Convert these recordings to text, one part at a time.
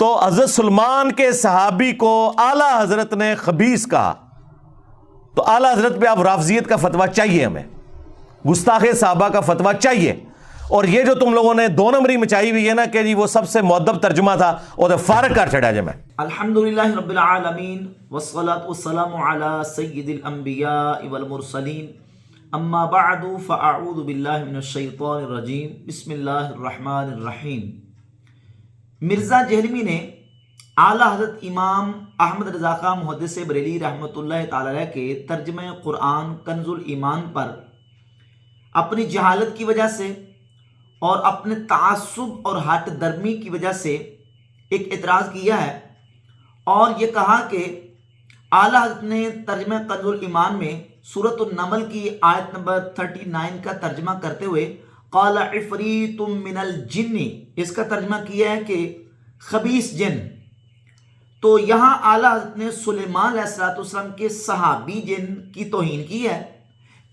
تو حضرت سلمان کے صحابی کو اعلیٰ حضرت نے خبیث کہا، تو اعلیٰ حضرت پہ اب رافضیت کا فتویٰ چاہیے، ہمیں گستاخ صحابہ کا فتویٰ چاہیے۔ اور یہ جو تم لوگوں نے دو نمبری مچائی ہوئی ہے نا کہ جی وہ سب سے مؤدب ترجمہ تھا، وہ تو فارغ کر چھڑا جائے۔ میں الحمدللہ رب العالمین والصلاة والسلام علی سید الانبیاء والمرسلین، اما بعد فاعوذ باللہ من الشیطان الرجیم، بسم اللہ الرحمن الرحیم۔ مرزا جہلمی نے اعلیٰ حضرت امام احمد رضا خان محدث بریلی رحمۃ اللہ تعالی علیہ کے ترجمہ قرآن کنز الایمان پر اپنی جہالت کی وجہ سے اور اپنے تعصب اور ہٹ درمی کی وجہ سے ایک اعتراض کیا ہے، اور یہ کہا کہ اعلیٰ حضرت نے ترجمہ کنز الایمان میں سورۃ النمل کی آیت نمبر 39 کا ترجمہ کرتے ہوئے قال عفریت من الجن، اس کا ترجمہ کیا ہے کہ خبیث جن۔ تو یہاں اعلیٰ حضرت نے سلیمان علیہ السلام کے صحابی جن کی توہین کی ہے،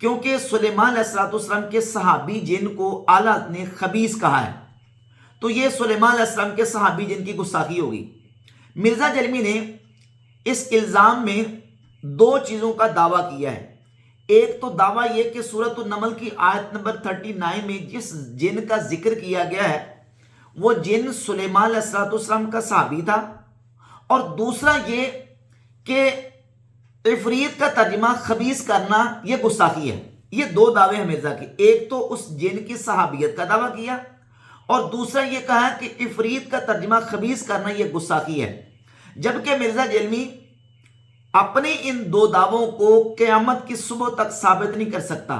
کیونکہ سلیمان علیہ السلام کے صحابی جن کو اعلیٰ حضرت نے خبیث کہا ہے، تو یہ سلیمان علیہ السلام کے صحابی جن کی گستاخی ہوگی۔ مرزا جہلمی نے اس الزام میں دو چیزوں کا دعویٰ کیا ہے۔ ایک تو دعویٰ یہ کہ سورۃ النمل کی آیت نمبر 39 میں جس جن کا ذکر کیا گیا ہے وہ جن سلیمان علیہ السلام کا صحابی تھا، اور دوسرا یہ کہ عفریت کا ترجمہ خبیث کرنا یہ گستاخی ہے۔ یہ دو دعوے ہیں مرزا کے، ایک تو اس جن کی صحابیت کا دعویٰ کیا، اور دوسرا یہ کہا کہ عفریت کا ترجمہ خبیث کرنا یہ گستاخی ہے، جبکہ مرزا جہلمی اپنے ان دو دعووں کو قیامت کی صبح تک ثابت نہیں کر سکتا۔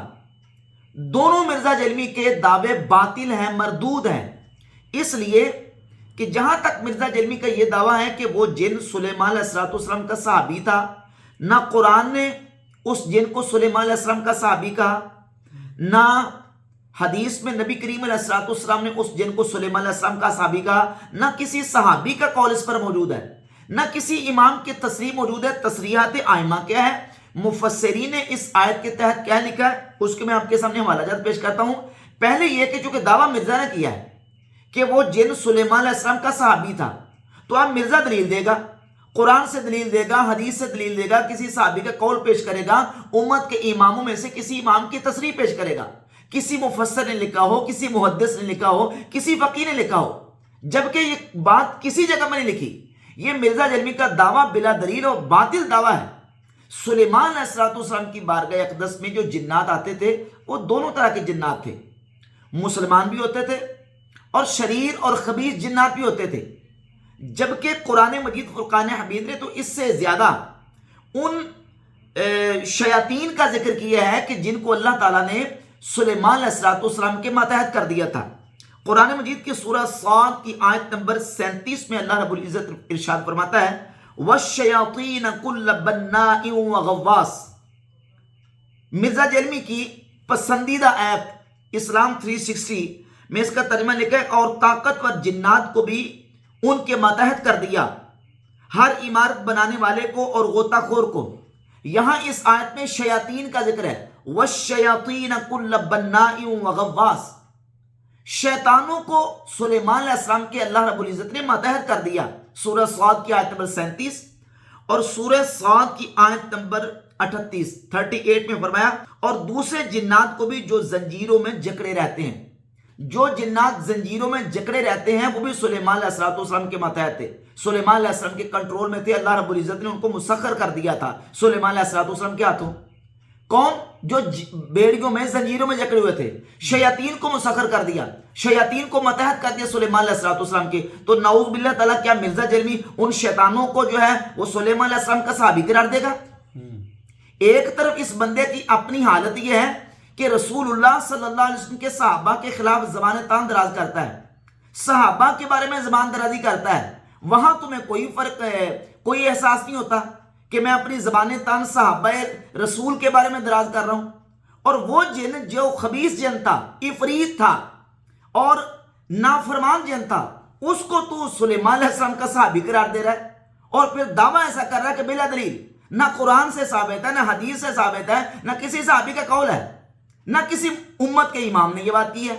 دونوں مرزا جہلمی کے دعوے باطل ہیں، مردود ہیں، اس لیے کہ جہاں تک مرزا جہلمی کا یہ دعویٰ ہے کہ وہ جن سلیمان علیہ السلام کا صحابی تھا، نہ قرآن نے اس جن کو سلیمان علیہ السلام کا صحابی کہا، نہ حدیث میں نبی کریم علیہ السلام نے اس جن کو سلیمان علیہ السلام کا صحابی کہا، نہ کسی صحابی کا قول اس پر موجود ہے، نہ کسی امام کی تصریح موجود ہے۔ تصریحات ائمہ کیا ہے، مفسرین نے اس آیت کے تحت کیا لکھا ہے، اس کے میں آپ کے سامنے حوالہ جات پیش کرتا ہوں۔ پہلے یہ کہ چونکہ دعویٰ مرزا نے کیا ہے کہ وہ جن سلیمان علیہ السلام کا صحابی تھا، تو اب مرزا دلیل دے گا، قرآن سے دلیل دے گا، حدیث سے دلیل دے گا، کسی صحابی کا قول پیش کرے گا، امت کے اماموں میں سے کسی امام کی تصریح پیش کرے گا، کسی مفسر نے لکھا ہو، کسی محدث نے لکھا ہو، کسی فقیہ نے لکھا ہو، جبکہ یہ بات کسی جگہ میں نہیں لکھی۔ یہ مرزا جہلمی کا دعویٰ بلا دلیل اور باطل دعویٰ ہے۔ سلیمان علیہ السلام کی بارگاہ اقدس میں جو جنات آتے تھے وہ دونوں طرح کے جنات تھے، مسلمان بھی ہوتے تھے اور شریر اور خبیث جنات بھی ہوتے تھے، جبکہ قرآن مجید فرقان حمید نے تو اس سے زیادہ ان شیاطین کا ذکر کیا ہے کہ جن کو اللہ تعالیٰ نے سلیمان علیہ السلام کے ماتحت کر دیا تھا۔ قرآن مجید کی سورہ صاد کی آیت نمبر 37 میں اللہ رب العزت ارشاد فرماتا ہے وَالشَّيَاطِينَ كُلَّ بَنَّاءٍ وَغَوَّاصٍ۔ مرزا جہلمی کی پسندیدہ ایپ اسلام 360 میں اس کا ترجمہ لکھا ہے، اور طاقتور جنات کو بھی ان کے ماتحت کر دیا، ہر عمارت بنانے والے کو اور غوطہ خور کو۔ یہاں اس آیت میں شیاطین کا ذکر ہے، وَالشَّيَاطِينَ كُلَّ بَنَّاءٍ وَغَوَّاصٍ۔ شیطانوں کو سلیمان علیہ السلام کے اللہ رب العزت نے ماتحت کر دیا، سورہ صاد کی آیت نمبر 37 اور سورہ صاد کی آیت نمبر 38 میں فرمایا، اور دوسرے جنات کو بھی جو زنجیروں میں جکڑے رہتے ہیں۔ جو جنات زنجیروں میں جکڑے رہتے ہیں وہ بھی سلیمان علیہ السلام کے ماتحت تھے، سلیمان علیہ السلام کے کنٹرول میں تھے، اللہ رب العزت نے ان کو مسخر کر دیا تھا سلیمان علیہ السلام کے ہاتھوں۔ کون؟ جو بیڑیوں میں زنجیروں میں جکڑے ہوئے تھے، شیاطین کو مسخر کر دیا، شیاطین کو ماتحت کر دیا سلیمان علیہ السلام کے۔ تو نعوذ باللہ تعالیٰ، کیا مرزا جہلمی ان شیطانوں کو جو ہے وہ سلیمان علیہ السلام کا صحابی قرار دے گا؟ ایک طرف اس بندے کی اپنی حالت یہ ہے کہ رسول اللہ صلی اللہ علیہ وسلم کے صحابہ کے خلاف زبان تان دراز کرتا ہے، صحابہ کے بارے میں زبان درازی کرتا ہے، وہاں تمہیں کوئی فرق کوئی احساس نہیں ہوتا کہ میں اپنی زبان تان صحابہ رسول کے بارے میں دراز کر رہا ہوں۔ اور وہ جن جو خبیث جن تھا، عفریت تھا اور نافرمان جن تھا، اس کو تو سلیمان علیہ السلام کا صحابی قرار دے رہا ہے، اور پھر دعویٰ ایسا کر رہا ہے کہ بلا دلیل، نہ قرآن سے ثابت ہے، نہ حدیث سے ثابت ہے، نہ کسی صحابی کا قول ہے، نہ کسی امت کے امام نے یہ بات کی ہے۔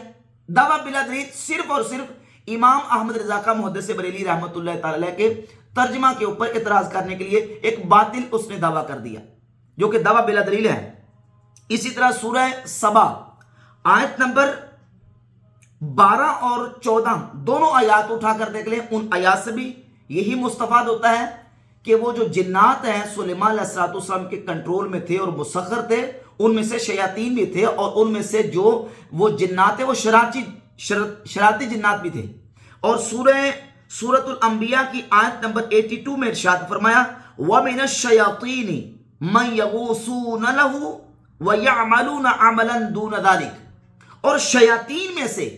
دعویٰ بلا دلیل صرف اور صرف امام احمد رضا خان محدث بریلی رحمۃ اللہ تعالی علیہ کے ترجمہ کے اوپر اعتراض کرنے کے لیے ایک باطل اس نے دعویٰ کر دیا جو کہ دعویٰ بلا دلیل ہے۔ اسی طرح سورہ سبا آیت نمبر 12 اور 14 دونوں آیات اٹھا کر دیکھ لیں، ان آیات سے بھی یہی مستفاد ہوتا ہے کہ وہ جو جنات ہیں سلیمان علیہ السلام کے کنٹرول میں تھے اور مسخر تھے، ان میں سے شیاطین بھی تھے، اور ان میں سے جو وہ جنات ہیں وہ شرارتی جنات بھی تھے۔ اور سورۃ الانبیاء کی آیت نمبر 82 میں ارشاد فرمایا وَمِنَ الشَّيَاطِينِ مَن يَغُوصُونَ لَهُ وَيَعْمَلُونَ عَمَلًا دُونَ ذَلِكَ، اور شیاطین میں سے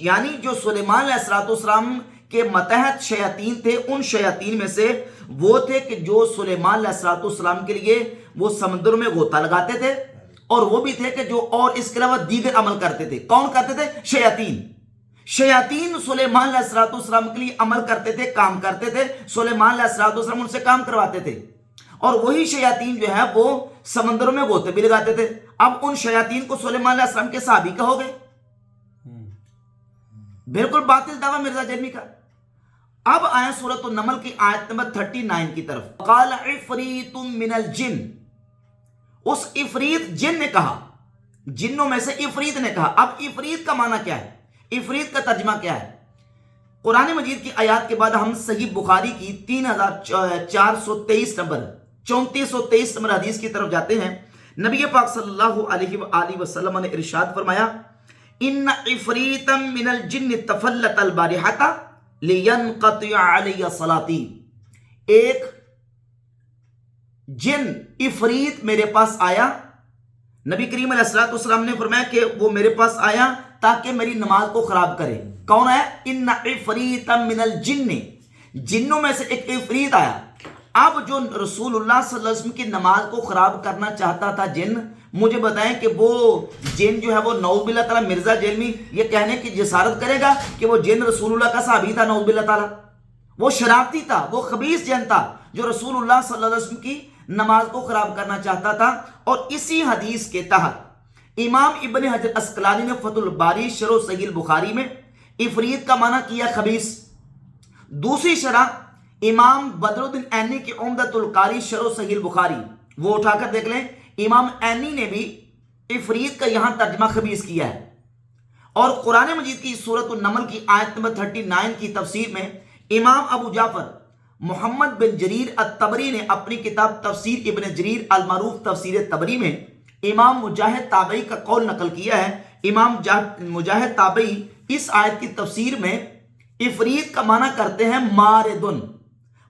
یعنی جو سلیمان علیہ السلام کے متحد شیاطین تھے، ان شیاطین میں سے وہ تھے کہ جو سلیمان علیہ السلام کے لیے وہ سمندر میں غوطہ لگاتے تھے، اور وہ بھی تھے کہ جو اور اس کے علاوہ دیگر عمل کرتے تھے۔ کون کرتے تھے؟ شیاطین سلیمان علیہ السلام کے لیے عمل کرتے تھے، کام کرتے تھے، سلیمان علیہ السلام ان سے کام کرواتے تھے، اور وہی شیاطین جو ہے وہ سمندروں میں غوطے بھی لگاتے تھے۔ اب ان شیاطین کو سلیمان علیہ السلام کے صحابی کہو گے؟ بالکل باطل دعویٰ مرزا جرمی کا۔ اب آئیں سورۃ النمل کی آیت نمبر 39 کی طرف۔ قال عفریت من الجن، اس عفریت جن نے کہا، جنوں میں سے عفریت نے کہا۔ اب عفریت کا معنی کیا ہے؟ عفریت کا ترجمہ کیا ہے؟ قرآن مجید کی آیات کے بعد ہم صحیح بخاری کی 3423 نمبر 3423 نمبر حدیث کی طرف جاتے ہیں۔ نبی پاک صلی اللہ علیہ وآلہ وسلم نے ارشاد فرمایا ان عفریتا من الجن تفلت البارحۃ لینقطع علی صلاتی، ایک جن عفریت میرے پاس آیا، نبی کریم علیہ السلام نے فرمایا کہ وہ میرے پاس آیا تاکہ میری نماز کو خراب کرے۔ کون ہے؟ ان عفریتا من الجن، جنوں میں سے ایک عفریت آیا۔ اب جو رسول اللہ صلی اللہ علیہ وسلم کی نماز کو خراب کرنا چاہتا تھا جن، مجھے بتائیں کہ وہ جن جو ہے وہ نعوذ باللہ تعالیٰ مرزا جرمی یہ کہنے کی جسارت کرے گا کہ وہ جن رسول اللہ کا صحابی تھا؟ نعوذ باللہ تعالیٰ، وہ شرارتی تھا، وہ خبیث جن تھا جو رسول اللہ صلی اللہ علیہ وسلم کی نماز کو خراب کرنا چاہتا تھا۔ اور اسی حدیث کے تحت امام ابن حجر اسقلانی نے فتح الباری شرح صحیح البخاری میں عفریت کا معنی کیا خبیث۔ دوسری شرح امام بدر الدین عینی کی عمدۃ القاری شرح صحیح البخاری، وہ اٹھا کر دیکھ لیں، امام عینی نے بھی عفریت کا یہاں ترجمہ خبیث کیا ہے۔ اور قرآن مجید کی سورۃ النمل کی آیت نمبر 39 کی تفسیر میں امام ابو جعفر محمد بن جریر الطبری نے اپنی کتاب تفسیر ابن جریر المعروف تفسیر طبری میں امام مجاہد تابعی کا قول نقل کیا ہے۔ امام مجاہد تابعی اس آیت کی تفسیر میں عفریت کا معنی کرتے ہیں ماردن،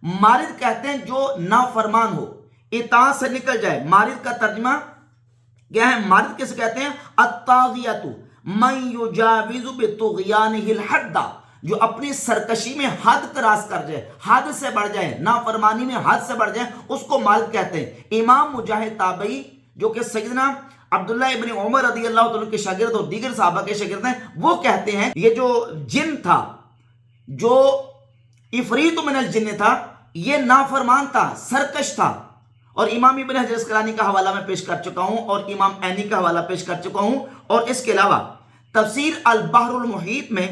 مارد کہتے ہیں جو نافرمان ہو، اطاعت سے نکل جائے۔ مارد کا ترجمہ کیا ہے؟ مارد کسے کہتے ہیں؟ الطاغیۃ من یجاوز بطغیانہ الحد، جو اپنی سرکشی میں حد کراس کر جائے، حد سے بڑھ جائے، نافرمانی میں حد سے بڑھ جائے، اس کو مارد کہتے ہیں۔ امام مجاہد تابعی جو کہ سیدنا عبداللہ ابن عمر رضی اللہ عنہ کے شاگرد اور دیگر صحابہ کے شاگرد ہیں، وہ کہتے ہیں یہ جو جن تھا، جو عفریت من الجن تھا، یہ نافرمان تھا، سرکش تھا۔ اور امام ابن حجر اسقلانی کا حوالہ میں پیش کر چکا ہوں، اور امام عینی کا حوالہ پیش کر چکا ہوں، اور اس کے علاوہ تفسیر البحر المحیط میں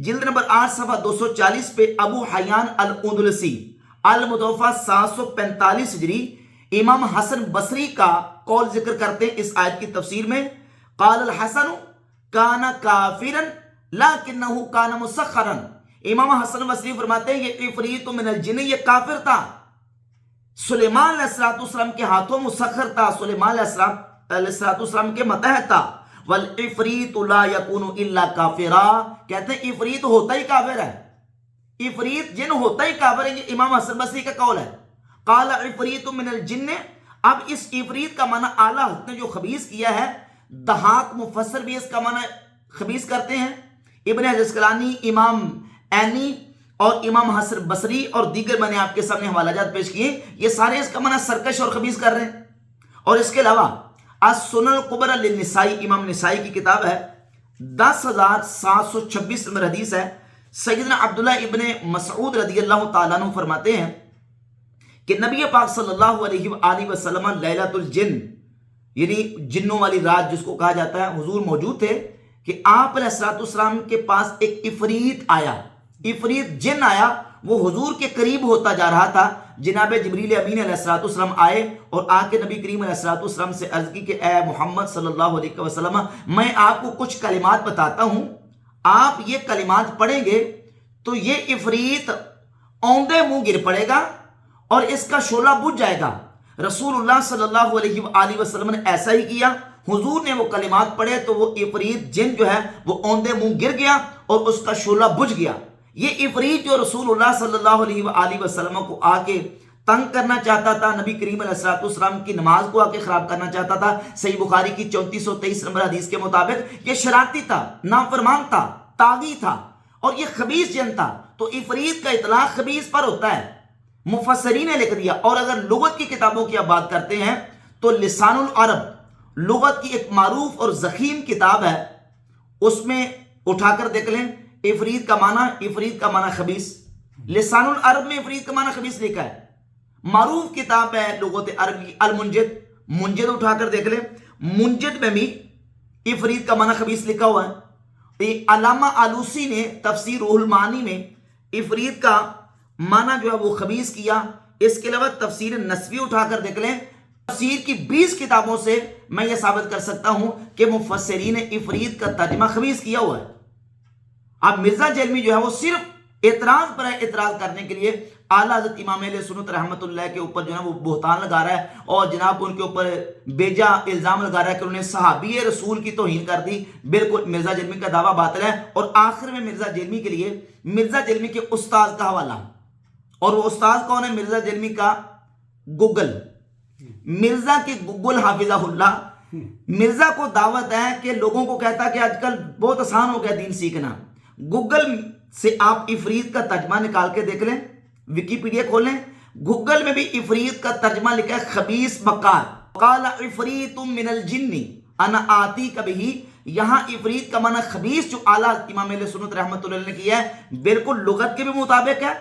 جلد نمبر 8 صفحہ 240 پہ ابو حیان الاندلسی المتوفی 745 ہجری امام حسن بصری کا قول ذکر کرتے ہیں اس آیت کی تفسیر میں۔ قال الحسن کان کافرا لیکنہ کان مسخرا، امام حسن بصری فرماتے ہیں یہ عفریت من الجن، یہ کافر تھا، سلیمان علیہ السلام کے ہاتھوں مسخر تھا، سلیمان علیہ السلام کے متحد تھا۔ والعفریت لا یکون الا کافرا، کہتے ہیں عفریت ہوتا ہی کافر ہے، عفریت جن ہوتا ہی کافر ہے، یہ امام حسن بصری کا قول ہے۔ قال عفریت من الجن، اب اس عفریت کا معنی اعلیٰ حضرت نے جو خبیث کیا ہے، دہاق مفسر بھی اس کا معنی خبیث کرتے ہیں۔ ابن حجر اسقلانی، امام عینی اور امام حسن بصری اور دیگر میں نے آپ کے سامنے حوالہ جات پیش کیے، یہ سارے اس کا معنی سرکش اور خبیث کر رہے ہیں۔ اور اس کے علاوہ السنن الکبری للنسائی، امام نسائی کی کتاب ہے، 10726 نمبر حدیث ہے۔ سیدنا عبداللہ ابن مسعود رضی اللہ تعالیٰ عنہ فرماتے ہیں کہ نبی پاک صلی اللہ علیہ وآلہ وسلم لیلۃ الجن، یعنی جنوں والی رات جس کو کہا جاتا ہے، حضور موجود تھے کہ آپ علیہ السلام کے پاس ایک عفریت آیا، عفریت جن آیا، وہ حضور کے قریب ہوتا جا رہا تھا۔ جناب جبریل امین علیہ السلام آئے اور آ کے نبی کریم علیہ السلام سے عرض کی کہ اے محمد صلی اللہ علیہ وسلم، میں آپ کو کچھ کلمات بتاتا ہوں، آپ یہ کلمات پڑھیں گے تو یہ عفریت اوندے منہ گر پڑے گا اور اس کا شعلہ بجھ جائے گا۔ رسول اللہ صلی اللہ علیہ وآلہ وسلم نے ایسا ہی کیا، حضور نے وہ کلمات پڑھے تو وہ عفریت جن جو ہے وہ اوندے منہ گر گیا اور اس کا شعلہ بجھ گیا۔ یہ عفریت جو رسول اللہ صلی اللہ علیہ وآلہ وسلم کو آ کے تنگ کرنا چاہتا تھا، نبی کریم علیہ السلام کی نماز کو آ کے خراب کرنا چاہتا تھا، صحیح بخاری کی 3423 نمبر حدیث کے مطابق یہ شرارتی تھا، نافرمان تھا، طاغی تھا اور یہ خبیث جن تھا۔ تو عفریت کا اطلاق خبیث پر ہوتا ہے، مفسرین نے لکھ دیا۔ اور اگر لغت کی کتابوں کی آپ بات کرتے ہیں تو لسان العرب لغت کی ایک معروف اور ضخیم کتاب ہے، اس میں اٹھا کر دیکھ لیں عفریت کا معنی خبیث، لسان العرب میں عفریت کا معنی خبیث لکھا ہے۔ معروف کتاب ہے لغت عربی المنجد، منجد اٹھا کر دیکھ لیں، منجد میں بھی عفریت کا معنی خبیث لکھا ہوا ہے۔ علامہ آلوسی نے تفسیر روح المعانی میں عفریت کا معنی جو ہے وہ خبیث کیا۔ اس کے علاوہ تفسیر نسوی اٹھا کر دیکھ لیں، تفسیر کی 20 کتابوں سے میں یہ ثابت کر سکتا ہوں کہ مفسرین نے عفریت کا ترجمہ خبیث کیا ہوا ہے۔ اب مرزا جیلمی جو ہے وہ صرف اعتراض پر اعتراض کرنے کے لیے اعلیٰ حضرت امام اہل سنت رحمۃ اللہ کے اوپر جو ہے وہ بہتان لگا رہا ہے اور جناب ان کے اوپر بیجا الزام لگا رہا ہے کہ انہوں نے صحابی رسول کی توہین کر دی۔ بالکل مرزا جیلمی کا دعویٰ باطل ہے۔ اور آخر میں مرزا جیلمی کے لیے مرزا جیلمی کے استاذ کا حوالہ، اور وہ استاذ کون ہے؟ مرزا جیلمی کا گوگل، مرزا کے گوگل حافظہ اللہ۔ مرزا کو دعوت ہے کہ لوگوں کو کہتا ہے کہ آج کل بہت آسان ہو گیا دین سیکھنا، گوگل سے آپ عفریت کا ترجمہ نکال کے دیکھ لیں، ویکیپیڈیا کھولیں، گوگل میں بھی عفریت کا ترجمہ لکھا ہے خبیث مکار، قال عفریت من الجن انا آتیک بہ۔ یہاں عفریت کا معنی خبیث جو اعلیٰ امام اہل سنت رحمۃ اللہ نے کیا ہے بالکل لغت کے بھی مطابق ہے،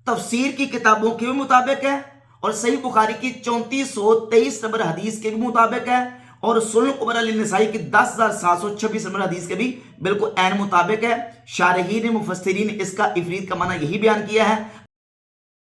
تفسیر کی کتابوں کے بھی مطابق ہے، اور صحیح بخاری کی 3423 نمبر حدیث کے بھی مطابق ہے، اور سنن کبریٰ للنسائی کی 10726 نمبر حدیث کے بھی بالکل عین مطابق ہے۔ شارحین مفسرین نے اس کا عفریت کا معنی یہی بیان کیا ہے۔